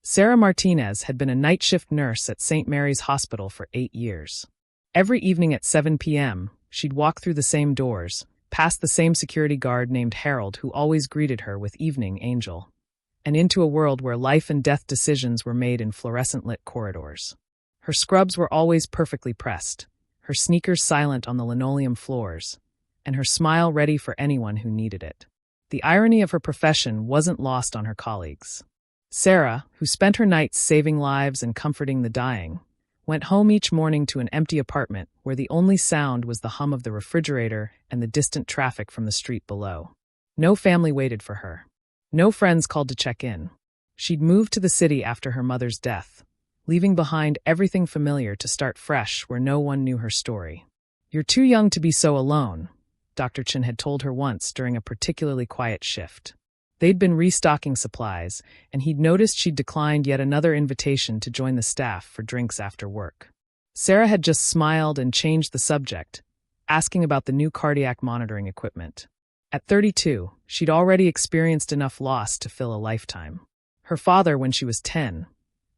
Sarah Martinez had been a night shift nurse at St. Mary's Hospital for 8 years. Every evening at 7 p.m., she'd walk through the same doors, past the same security guard named Harold who always greeted her with "Evening, Angel," and into a world where life and death decisions were made in fluorescent-lit corridors. Her scrubs were always perfectly pressed, her sneakers silent on the linoleum floors, and her smile ready for anyone who needed it. The irony of her profession wasn't lost on her colleagues. Sarah, who spent her nights saving lives and comforting the dying, went home each morning to an empty apartment where the only sound was the hum of the refrigerator and the distant traffic from the street below. No family waited for her. No friends called to check in. She'd moved to the city after her mother's death, leaving behind everything familiar to start fresh where no one knew her story. "You're too young to be so alone," Dr. Chen had told her once during a particularly quiet shift. They'd been restocking supplies, and he'd noticed she'd declined yet another invitation to join the staff for drinks after work. Sarah had just smiled and changed the subject, asking about the new cardiac monitoring equipment. At 32, she'd already experienced enough loss to fill a lifetime. Her father when she was 10,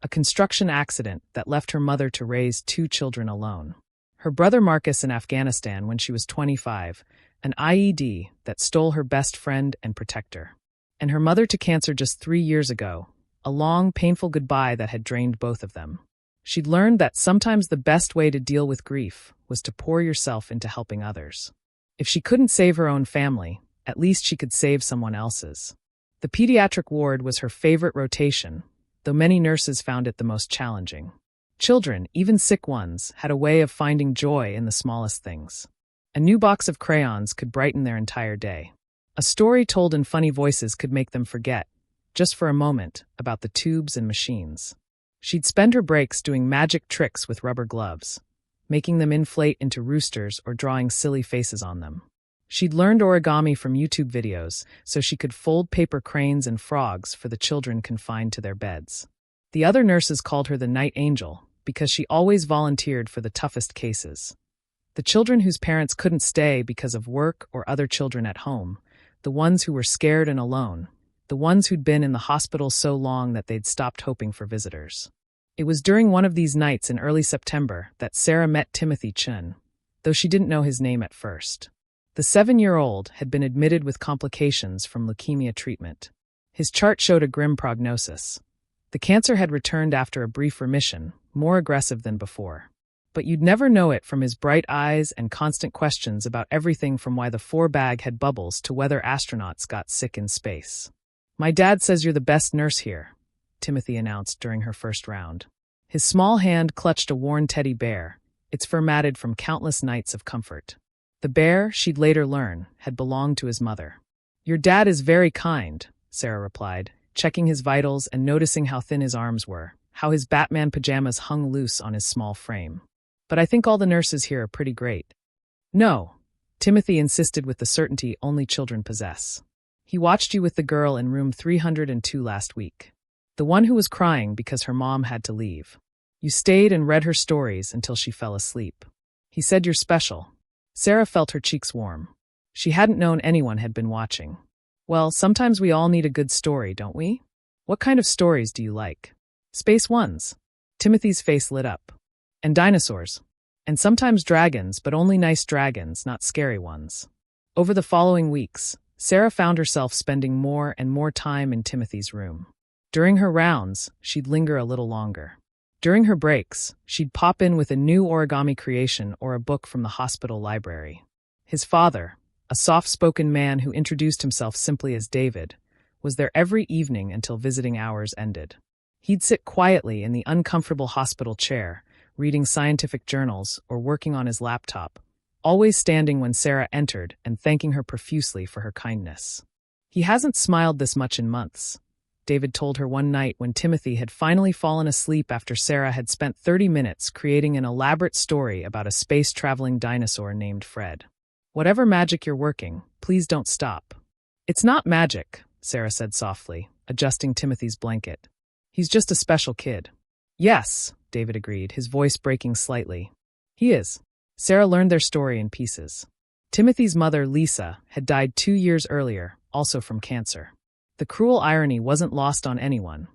a construction accident that left her mother to raise 2 children alone. Her brother Marcus in Afghanistan when she was 25, an IED that stole her best friend and protector. And her mother to cancer just 3 years ago, a long, painful goodbye that had drained both of them. She'd learned that sometimes the best way to deal with grief was to pour yourself into helping others. If she couldn't save her own family, at least she could save someone else's. The pediatric ward was her favorite rotation, though many nurses found it the most challenging. Children, even sick ones, had a way of finding joy in the smallest things. A new box of crayons could brighten their entire day. A story told in funny voices could make them forget, just for a moment, about the tubes and machines. She'd spend her breaks doing magic tricks with rubber gloves, making them inflate into roosters or drawing silly faces on them. She'd learned origami from YouTube videos so she could fold paper cranes and frogs for the children confined to their beds. The other nurses called her the Night Angel because she always volunteered for the toughest cases. The children whose parents couldn't stay because of work or other children at home, the ones who were scared and alone, the ones who'd been in the hospital so long that they'd stopped hoping for visitors. It was during one of these nights in early September that Sarah met Timothy Chen, though she didn't know his name at first. The 7-year-old had been admitted with complications from leukemia treatment. His chart showed a grim prognosis. The cancer had returned after a brief remission, more aggressive than before. But you'd never know it from his bright eyes and constant questions about everything from why the 4-bag had bubbles to whether astronauts got sick in space. "My dad says you're the best nurse here," Timothy announced during her first round. His small hand clutched a worn teddy bear, its fur matted from countless nights of comfort. The bear, she'd later learn, had belonged to his mother. "Your dad is very kind," Sarah replied, checking his vitals and noticing how thin his arms were, how his Batman pajamas hung loose on his small frame. "But I think all the nurses here are pretty great." "No," Timothy insisted with the certainty only children possess. "He watched you with the girl in room 302 last week. The one who was crying because her mom had to leave. You stayed and read her stories until she fell asleep. He said you're special." Sarah felt her cheeks warm. She hadn't known anyone had been watching. "Well, sometimes we all need a good story, don't we? What kind of stories do you like?" "Space ones." Timothy's face lit up. "And dinosaurs. And sometimes dragons, but only nice dragons, not scary ones." Over the following weeks, Sarah found herself spending more and more time in Timothy's room. During her rounds, she'd linger a little longer. During her breaks, she'd pop in with a new origami creation or a book from the hospital library. His father, a soft-spoken man who introduced himself simply as David, was there every evening until visiting hours ended. He'd sit quietly in the uncomfortable hospital chair, reading scientific journals or working on his laptop, always standing when Sarah entered and thanking her profusely for her kindness. "He hasn't smiled this much in months," David told her one night when Timothy had finally fallen asleep after Sarah had spent 30 minutes creating an elaborate story about a space-traveling dinosaur named Fred. "Whatever magic you're working, please don't stop." "It's not magic," Sarah said softly, adjusting Timothy's blanket. "He's just a special kid." "Yes," David agreed, his voice breaking slightly. "He is." Sarah learned their story in pieces. Timothy's mother, Lisa, had died 2 years earlier, also from cancer. The cruel irony wasn't lost on anyone.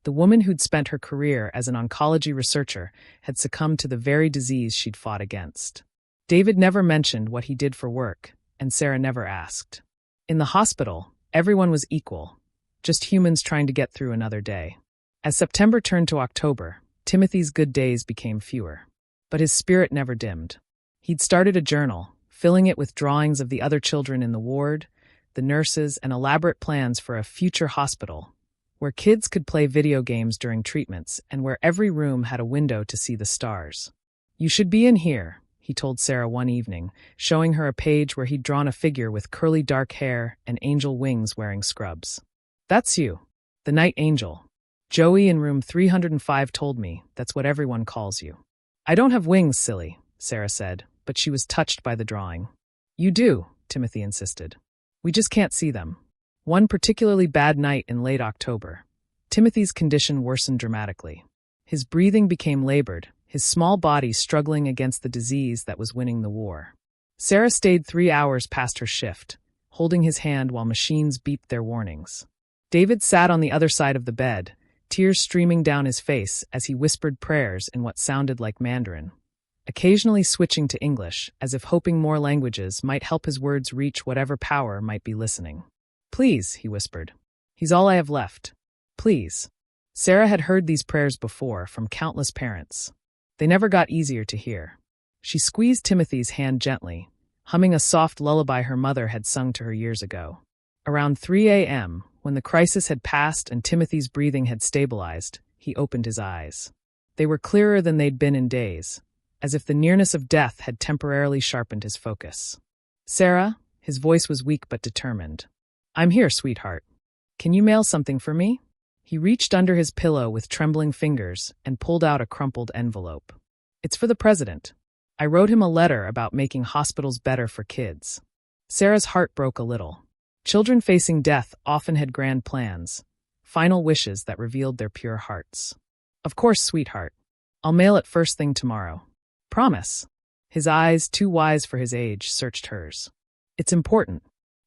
The woman who'd spent her career as an oncology researcher had succumbed to the very disease she'd fought against. David never mentioned what he did for work, and Sarah never asked. In the hospital, everyone was equal, just humans trying to get through another day. As September turned to October, Timothy's good days became fewer. But his spirit never dimmed. He'd started a journal, filling it with drawings of the other children in the ward, the nurses, and elaborate plans for a future hospital, where kids could play video games during treatments and where every room had a window to see the stars. "You should be in here," he told Sarah one evening, showing her a page where he'd drawn a figure with curly dark hair and angel wings wearing scrubs. "That's you. The Night Angel. Joey in room 305 told me that's what everyone calls you." "I don't have wings, silly," Sarah said, but she was touched by the drawing. "You do," Timothy insisted. "We just can't see them." One particularly bad night in late October, Timothy's condition worsened dramatically. His breathing became labored, his small body struggling against the disease that was winning the war. Sarah stayed 3 hours past her shift, holding his hand while machines beeped their warnings. David sat on the other side of the bed, tears streaming down his face as he whispered prayers in what sounded like Mandarin, occasionally switching to English, as if hoping more languages might help his words reach whatever power might be listening. "Please," he whispered. "He's all I have left. Please." Sarah had heard these prayers before from countless parents. They never got easier to hear. She squeezed Timothy's hand gently, humming a soft lullaby her mother had sung to her years ago. Around 3 a.m., when the crisis had passed and Timothy's breathing had stabilized, he opened his eyes. They were clearer than they'd been in days, as if the nearness of death had temporarily sharpened his focus. "Sarah," his voice was weak but determined. "I'm here, sweetheart. Can you mail something for me?" He reached under his pillow with trembling fingers and pulled out a crumpled envelope. "It's for the president. I wrote him a letter about making hospitals better for kids." Sarah's heart broke a little. Children facing death often had grand plans, final wishes that revealed their pure hearts. "Of course, sweetheart. I'll mail it first thing tomorrow. Promise." His eyes, too wise for his age, searched hers. "It's important.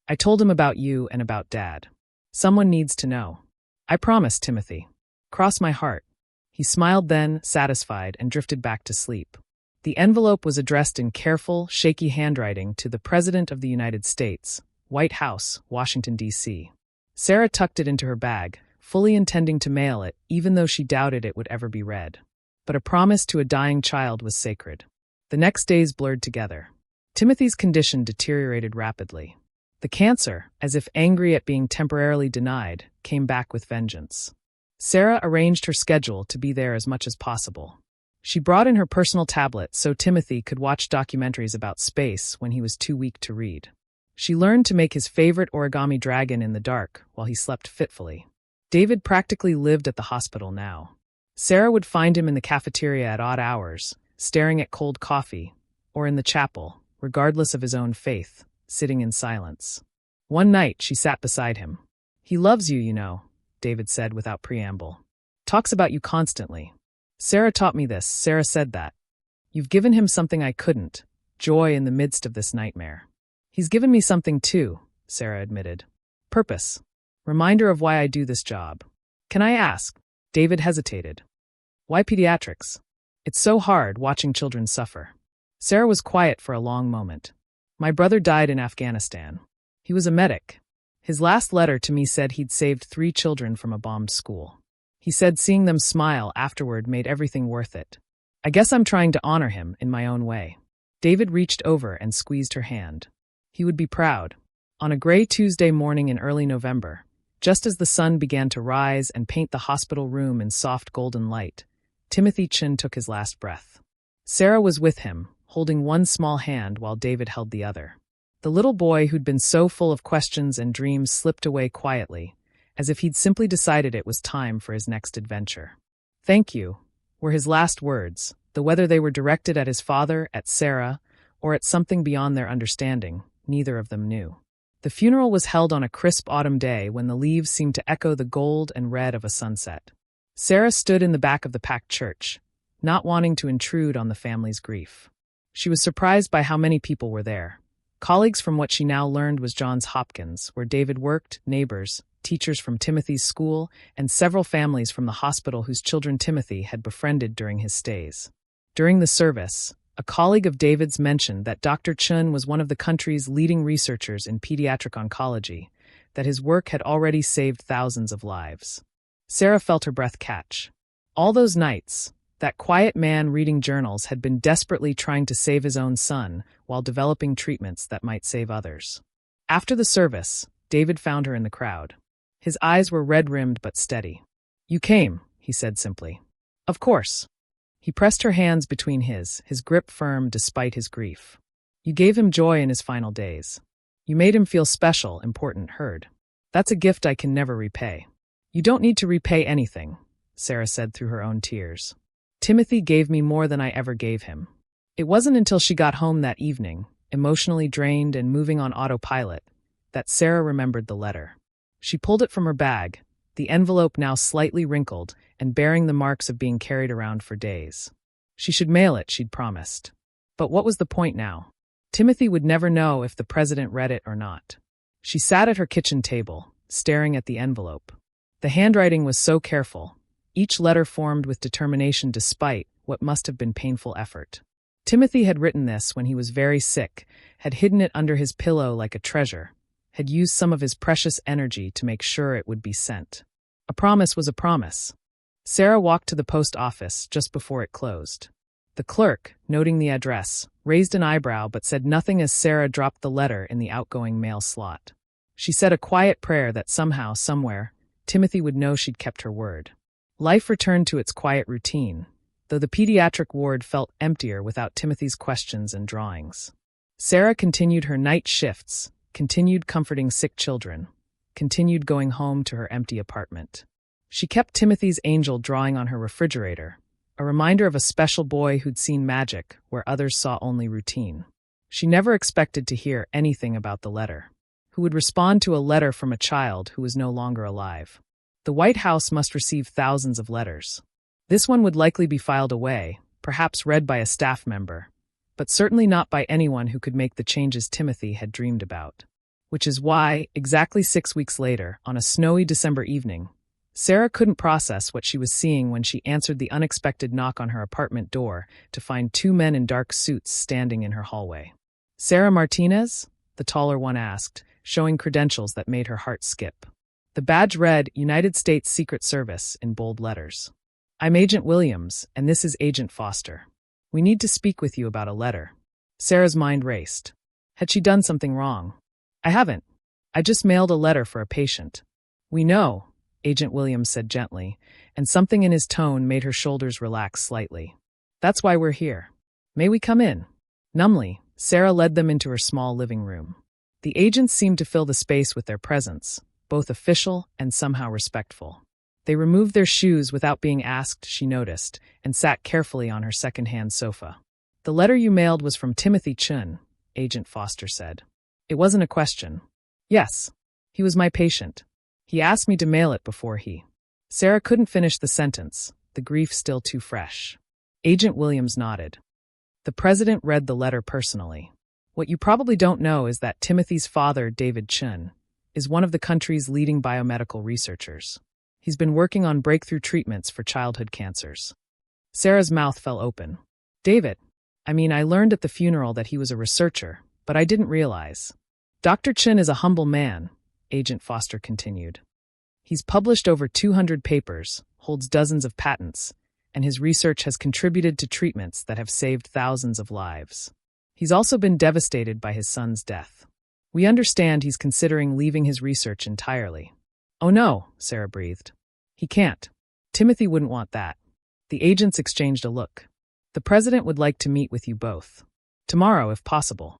I told him about you and about Dad. Someone needs to know. I promise, Timothy. Cross my heart." He smiled then, satisfied, and drifted back to sleep. The envelope was addressed in careful, shaky handwriting to the President of the United States, White House, Washington, D.C. Sarah tucked it into her bag, fully intending to mail it, even though she doubted it would ever be read. But a promise to a dying child was sacred. The next days blurred together. Timothy's condition deteriorated rapidly. The cancer, as if angry at being temporarily denied, came back with vengeance. Sarah arranged her schedule to be there as much as possible. She brought in her personal tablet so Timothy could watch documentaries about space when he was too weak to read. She learned to make his favorite origami dragon in the dark while he slept fitfully. David practically lived at the hospital now. Sarah would find him in the cafeteria at odd hours, staring at cold coffee, or in the chapel, regardless of his own faith, sitting in silence. One night, she sat beside him. "He loves you, you know," David said without preamble. "Talks about you constantly. Sarah taught me this, Sarah said that. You've given him something I couldn't, joy in the midst of this nightmare." "He's given me something too," Sarah admitted. "Purpose. Reminder of why I do this job. Can I ask?" David hesitated. "Why pediatrics? It's so hard watching children suffer." Sarah was quiet for a long moment. "My brother died in Afghanistan. He was a medic. His last letter to me said he'd saved 3 children from a bombed school. He said seeing them smile afterward made everything worth it. I guess I'm trying to honor him in my own way." David reached over and squeezed her hand. He would be proud. On a gray Tuesday morning in early November, just as the sun began to rise and paint the hospital room in soft golden light, Timothy Chin took his last breath. Sarah was with him, holding one small hand while David held the other. The little boy who'd been so full of questions and dreams slipped away quietly, as if he'd simply decided it was time for his next adventure. "Thank you," were his last words, though whether they were directed at his father, at Sarah, or at something beyond their understanding, neither of them knew. The funeral was held on a crisp autumn day when the leaves seemed to echo the gold and red of a sunset. Sarah stood in the back of the packed church, not wanting to intrude on the family's grief. She was surprised by how many people were there. Colleagues from what she now learned was Johns Hopkins, where David worked, neighbors, teachers from Timothy's school, and several families from the hospital whose children Timothy had befriended during his stays. During the service, a colleague of David's mentioned that Dr. Chun was one of the country's leading researchers in pediatric oncology, that his work had already saved thousands of lives. Sarah felt her breath catch. All those nights, that quiet man reading journals had been desperately trying to save his own son while developing treatments that might save others. After the service, David found her in the crowd. His eyes were red-rimmed but steady. "You came," he said simply. "Of course." He pressed her hands between his grip firm despite his grief. "You gave him joy in his final days. You made him feel special, important, heard. That's a gift I can never repay." "You don't need to repay anything," Sarah said through her own tears. "Timothy gave me more than I ever gave him." It wasn't until she got home that evening, emotionally drained and moving on autopilot, that Sarah remembered the letter. She pulled it from her bag, the envelope now slightly wrinkled and bearing the marks of being carried around for days. She should mail it, she'd promised. But what was the point now? Timothy would never know if the president read it or not. She sat at her kitchen table, staring at the envelope. The handwriting was so careful, each letter formed with determination despite what must have been painful effort. Timothy had written this when he was very sick, had hidden it under his pillow like a treasure, had used some of his precious energy to make sure it would be sent. A promise was a promise. Sarah walked to the post office just before it closed. The clerk, noting the address, raised an eyebrow but said nothing as Sarah dropped the letter in the outgoing mail slot. She said a quiet prayer that somehow, somewhere, Timothy would know she'd kept her word. Life returned to its quiet routine, though the pediatric ward felt emptier without Timothy's questions and drawings. Sarah continued her night shifts, continued comforting sick children, continued going home to her empty apartment. She kept Timothy's angel drawing on her refrigerator, a reminder of a special boy who'd seen magic where others saw only routine. She never expected to hear anything about the letter. Who would respond to a letter from a child who was no longer alive? The White House must receive thousands of letters. This one would likely be filed away, perhaps read by a staff member, but certainly not by anyone who could make the changes Timothy had dreamed about. Which is why, exactly 6 weeks later, on a snowy December evening, Sarah couldn't process what she was seeing when she answered the unexpected knock on her apartment door to find 2 men in dark suits standing in her hallway. "Sarah Martinez?" the taller one asked, showing credentials that made her heart skip. The badge read, United States Secret Service, in bold letters. "I'm Agent Williams, and this is Agent Foster. We need to speak with you about a letter." Sarah's mind raced. Had she done something wrong? "I haven't. I just mailed a letter for a patient." "We know," Agent Williams said gently, and something in his tone made her shoulders relax slightly. "That's why we're here. May we come in?" Numbly, Sarah led them into her small living room. The agents seemed to fill the space with their presence, both official and somehow respectful. They removed their shoes without being asked, she noticed, and sat carefully on her second-hand sofa. "The letter you mailed was from Timothy Chun," Agent Foster said. "It wasn't a question." "Yes. He was my patient. He asked me to mail it before he—" Sarah couldn't finish the sentence, the grief still too fresh. Agent Williams nodded. "The president read the letter personally. What you probably don't know is that Timothy's father, David Chun, is one of the country's leading biomedical researchers. He's been working on breakthrough treatments for childhood cancers." Sarah's mouth fell open. "David? I learned at the funeral that he was a researcher, but I didn't realize." "Dr. Chun is a humble man," Agent Foster continued. "He's published over 200 papers, holds dozens of patents, and his research has contributed to treatments that have saved thousands of lives. He's also been devastated by his son's death. We understand he's considering leaving his research entirely." "Oh no," Sarah breathed. "He can't. Timothy wouldn't want that." The agents exchanged a look. "The president would like to meet with you both. Tomorrow, if possible."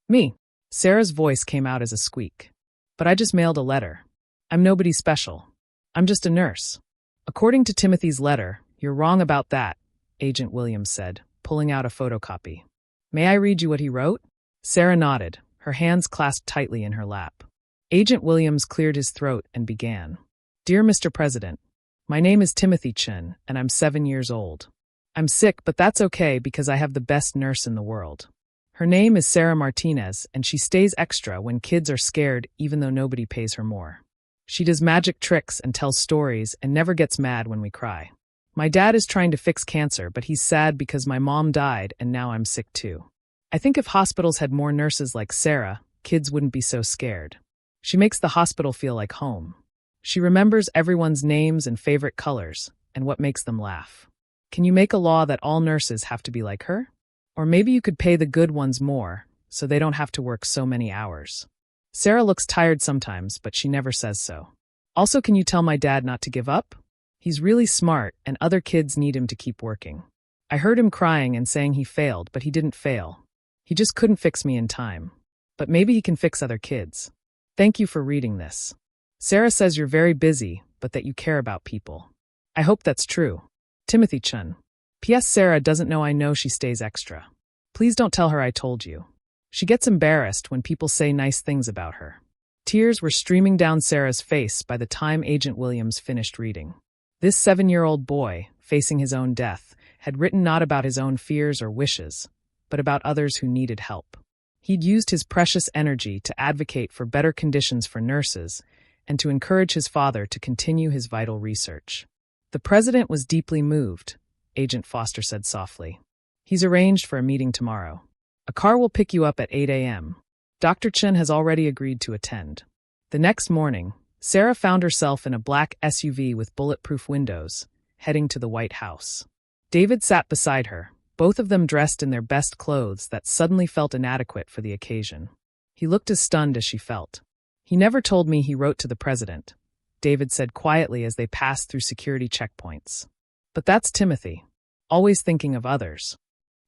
"Me?" Sarah's voice came out as a squeak. "But I just mailed a letter. I'm nobody special. I'm just a nurse." "According to Timothy's letter, you're wrong about that," Agent Williams said, pulling out a photocopy. "May I read you what he wrote?" Sarah nodded, her hands clasped tightly in her lap. Agent Williams cleared his throat and began. "Dear Mr. President, my name is Timothy Chun, and I'm 7 years old. I'm sick, but that's okay because I have the best nurse in the world. Her name is Sarah Martinez, and she stays extra when kids are scared even though nobody pays her more. She does magic tricks and tells stories and never gets mad when we cry. My dad is trying to fix cancer, but he's sad because my mom died and now I'm sick too. I think if hospitals had more nurses like Sarah, kids wouldn't be so scared. She makes the hospital feel like home. She remembers everyone's names and favorite colors and what makes them laugh. Can you make a law that all nurses have to be like her? Or maybe you could pay the good ones more so they don't have to work so many hours. Sarah looks tired sometimes, but she never says so. Also, can you tell my dad not to give up? He's really smart and other kids need him to keep working. I heard him crying and saying he failed, but he didn't fail. He just couldn't fix me in time. But maybe he can fix other kids. Thank you for reading this. Sarah says you're very busy, but that you care about people. I hope that's true. Timothy Chun. P.S. Sarah doesn't know she stays extra. Please don't tell her I told you. She gets embarrassed when people say nice things about her. Tears were streaming down Sarah's face by the time Agent Williams finished reading. This 7-year-old boy, facing his own death, had written not about his own fears or wishes, but about others who needed help. He'd used his precious energy to advocate for better conditions for nurses and to encourage his father to continue his vital research. The president was deeply moved, Agent Foster said softly. He's arranged for a meeting tomorrow. A car will pick you up at 8 a.m. Dr. Chen has already agreed to attend. The next morning, Sarah found herself in a black SUV with bulletproof windows, heading to the White House. David sat beside her, both of them dressed in their best clothes that suddenly felt inadequate for the occasion. He looked as stunned as she felt. He never told me he wrote to the president, David said quietly as they passed through security checkpoints. But that's Timothy, always thinking of others.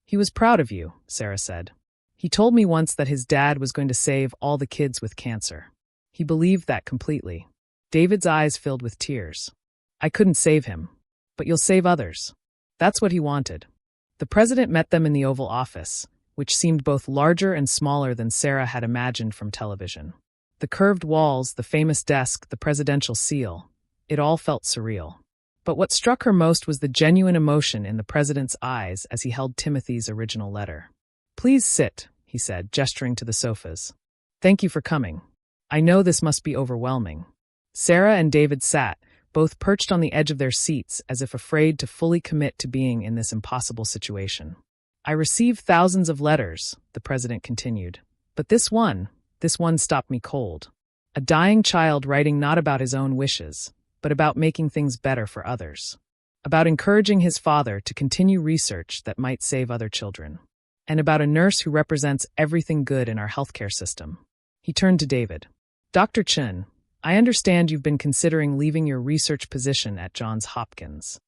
He was proud of you, Sarah said. He told me once that his dad was going to save all the kids with cancer. He believed that completely. David's eyes filled with tears. I couldn't save him, but you'll save others. That's what he wanted. The president met them in the Oval Office, which seemed both larger and smaller than Sarah had imagined from television. The curved walls, the famous desk, the presidential seal, it all felt surreal. But what struck her most was the genuine emotion in the president's eyes as he held Timothy's original letter. Please sit, he said, gesturing to the sofas. Thank you for coming. I know this must be overwhelming. Sarah and David sat, both perched on the edge of their seats as if afraid to fully commit to being in this impossible situation. I received thousands of letters, the president continued. But this one stopped me cold. A dying child writing not about his own wishes, but about making things better for others. About encouraging his father to continue research that might save other children. And about a nurse who represents everything good in our healthcare system. He turned to David. Dr. Chen, I understand you've been considering leaving your research position at Johns Hopkins.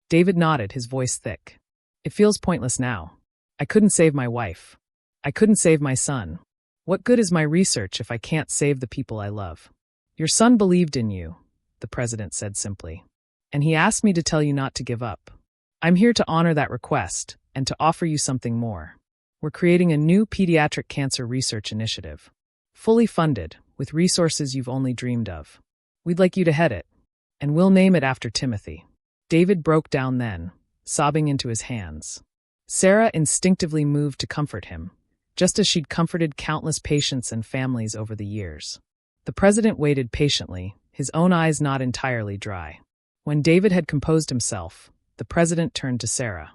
David nodded, his voice thick. It feels pointless now. I couldn't save my wife. I couldn't save my son. What good is my research if I can't save the people I love? Your son believed in you, the president said simply. And he asked me to tell you not to give up. I'm here to honor that request and to offer you something more. We're creating a new pediatric cancer research initiative. Fully funded, with resources you've only dreamed of. We'd like you to head it, and we'll name it after Timothy. David broke down then, sobbing into his hands. Sarah instinctively moved to comfort him, just as she'd comforted countless patients and families over the years. The president waited patiently, his own eyes not entirely dry. When David had composed himself, the president turned to Sarah.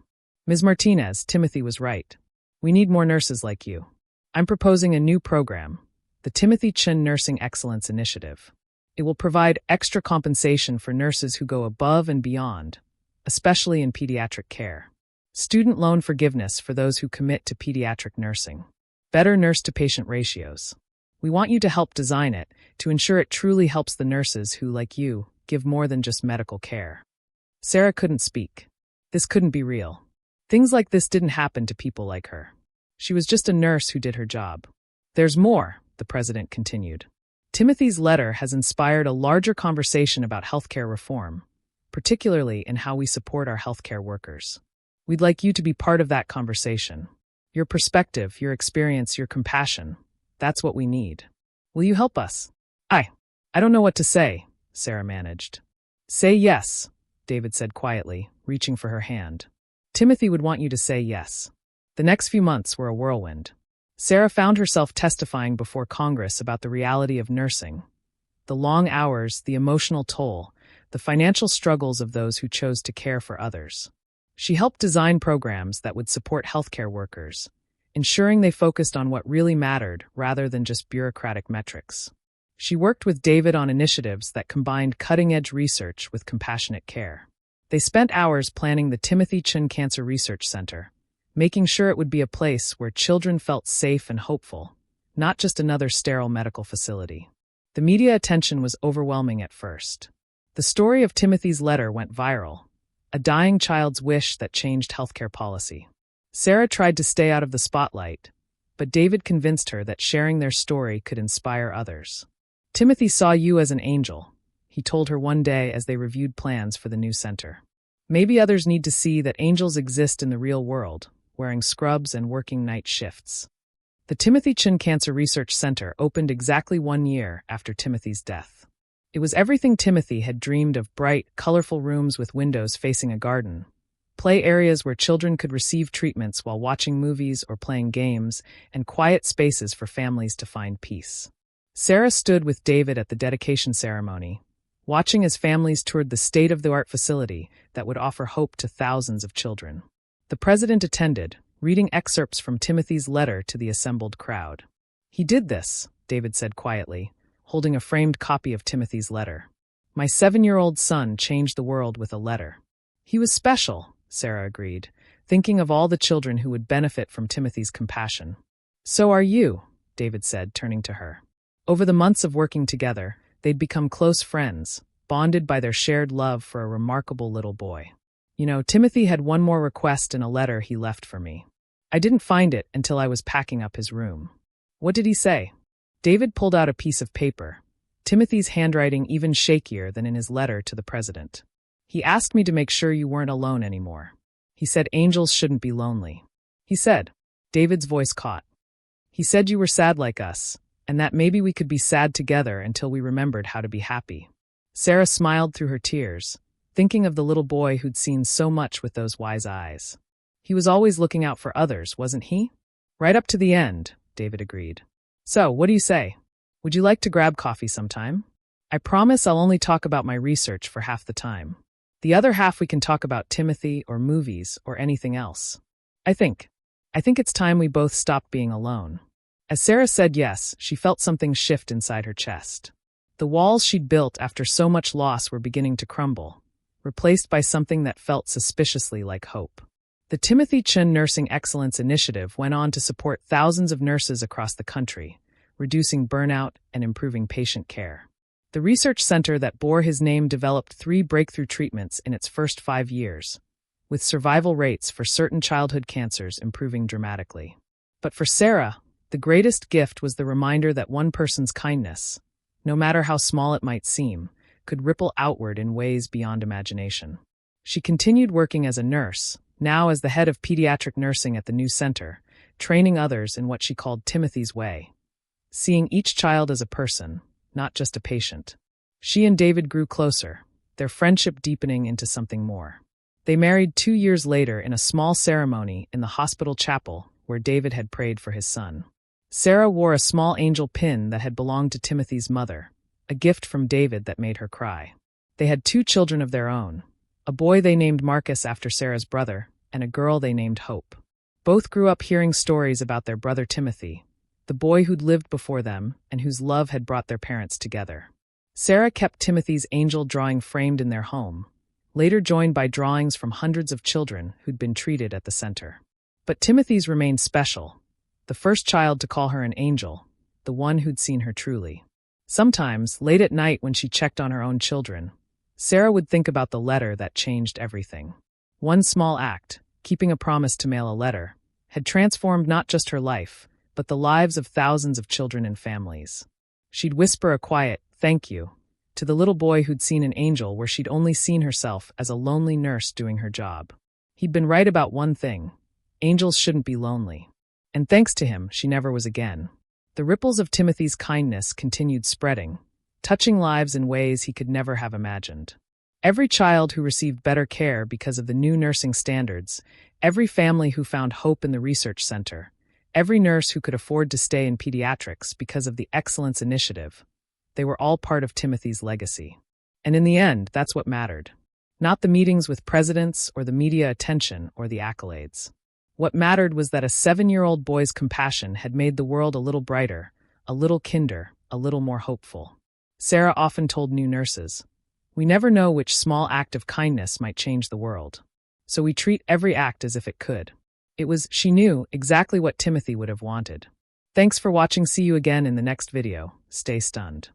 Ms. Martinez, Timothy was right. We need more nurses like you. I'm proposing a new program, the Timothy Chen Nursing Excellence Initiative. It will provide extra compensation for nurses who go above and beyond, especially in pediatric care. Student loan forgiveness for those who commit to pediatric nursing. Better nurse-to-patient ratios. We want you to help design it to ensure it truly helps the nurses who, like you, give more than just medical care. Sarah couldn't speak. This couldn't be real. Things like this didn't happen to people like her. She was just a nurse who did her job. There's more, the president continued. Timothy's letter has inspired a larger conversation about healthcare reform, particularly in how we support our healthcare workers. We'd like you to be part of that conversation. Your perspective, your experience, your compassion, that's what we need. Will you help us? I don't know what to say, Sarah managed. Say yes, David said quietly, reaching for her hand. Timothy would want you to say yes. The next few months were a whirlwind. Sarah found herself testifying before Congress about the reality of nursing, The long hours, the emotional toll, the financial struggles of those who chose to care for others. She helped design programs that would support healthcare workers, ensuring they focused on what really mattered rather than just bureaucratic metrics. She worked with David on initiatives that combined cutting-edge research with compassionate care. They spent hours planning the Timothy Chin Cancer Research Center, making sure it would be a place where children felt safe and hopeful, not just another sterile medical facility. The media attention was overwhelming at first. The story of Timothy's letter went viral, a dying child's wish that changed healthcare policy. Sarah tried to stay out of the spotlight, but David convinced her that sharing their story could inspire others. "Timothy saw you as an angel," he told her one day as they reviewed plans for the new center. "Maybe others need to see that angels exist in the real world, wearing scrubs and working night shifts." The Timothy Chin Cancer Research Center opened exactly 1 year after Timothy's death. It was everything Timothy had dreamed of: bright, colorful rooms with windows facing a garden, play areas where children could receive treatments while watching movies or playing games, and quiet spaces for families to find peace. Sarah stood with David at the dedication ceremony, watching as families toured the state-of-the-art facility that would offer hope to thousands of children. The president attended, reading excerpts from Timothy's letter to the assembled crowd. "He did this," David said quietly, holding a framed copy of Timothy's letter. "My 7-year-old son changed the world with a letter." "He was special," Sarah agreed, thinking of all the children who would benefit from Timothy's compassion. "So are you," David said, turning to her. Over the months of working together, they'd become close friends, bonded by their shared love for a remarkable little boy. "You know, Timothy had one more request in a letter he left for me. I didn't find it until I was packing up his room." "What did he say?" David pulled out a piece of paper, Timothy's handwriting even shakier than in his letter to the president. "He asked me to make sure you weren't alone anymore. He said angels shouldn't be lonely." "He said," David's voice caught. "He said you were sad like us, and that maybe we could be sad together until we remembered how to be happy." Sarah smiled through her tears, thinking of the little boy who'd seen so much with those wise eyes. "He was always looking out for others, wasn't he?" "Right up to the end," David agreed. "So, what do you say? Would you like to grab coffee sometime? I promise I'll only talk about my research for half the time. The other half we can talk about Timothy or movies or anything else. I think it's time we both stopped being alone." As Sarah said yes, she felt something shift inside her chest. The walls she'd built after so much loss were beginning to crumble, replaced by something that felt suspiciously like hope. The Timothy Chin Nursing Excellence Initiative went on to support thousands of nurses across the country, reducing burnout and improving patient care. The research center that bore his name developed 3 breakthrough treatments in its first 5 years, with survival rates for certain childhood cancers improving dramatically. But for Sarah, the greatest gift was the reminder that one person's kindness, no matter how small it might seem, could ripple outward in ways beyond imagination. She continued working as a nurse, now as the head of pediatric nursing at the new center, training others in what she called Timothy's way, seeing each child as a person, not just a patient. She and David grew closer, their friendship deepening into something more. They married 2 years later in a small ceremony in the hospital chapel where David had prayed for his son. Sarah wore a small angel pin that had belonged to Timothy's mother, a gift from David that made her cry. They had 2 children of their own, a boy they named Marcus after Sarah's brother, and a girl they named Hope. Both grew up hearing stories about their brother Timothy, the boy who'd lived before them and whose love had brought their parents together. Sarah kept Timothy's angel drawing framed in their home, later joined by drawings from hundreds of children who'd been treated at the center. But Timothy's remained special, the first child to call her an angel, the one who'd seen her truly. Sometimes, late at night when she checked on her own children, Sarah would think about the letter that changed everything. One small act, keeping a promise to mail a letter, had transformed not just her life, but the lives of thousands of children and families. She'd whisper a quiet, "Thank you," to the little boy who'd seen an angel where she'd only seen herself as a lonely nurse doing her job. He'd been right about one thing: angels shouldn't be lonely. And thanks to him, she never was again. The ripples of Timothy's kindness continued spreading, touching lives in ways he could never have imagined. Every child who received better care because of the new nursing standards, every family who found hope in the research center, every nurse who could afford to stay in pediatrics because of the Excellence Initiative, They were all part of Timothy's legacy. And in the end, that's what mattered. Not the meetings with presidents or the media attention or the accolades. What mattered was that a 7-year-old boy's compassion had made the world a little brighter, a little kinder, a little more hopeful. Sarah often told new nurses, "We never know which small act of kindness might change the world. So we treat every act as if it could." She knew exactly what Timothy would have wanted. Thanks for watching. See you again in the next video. Stay stunned.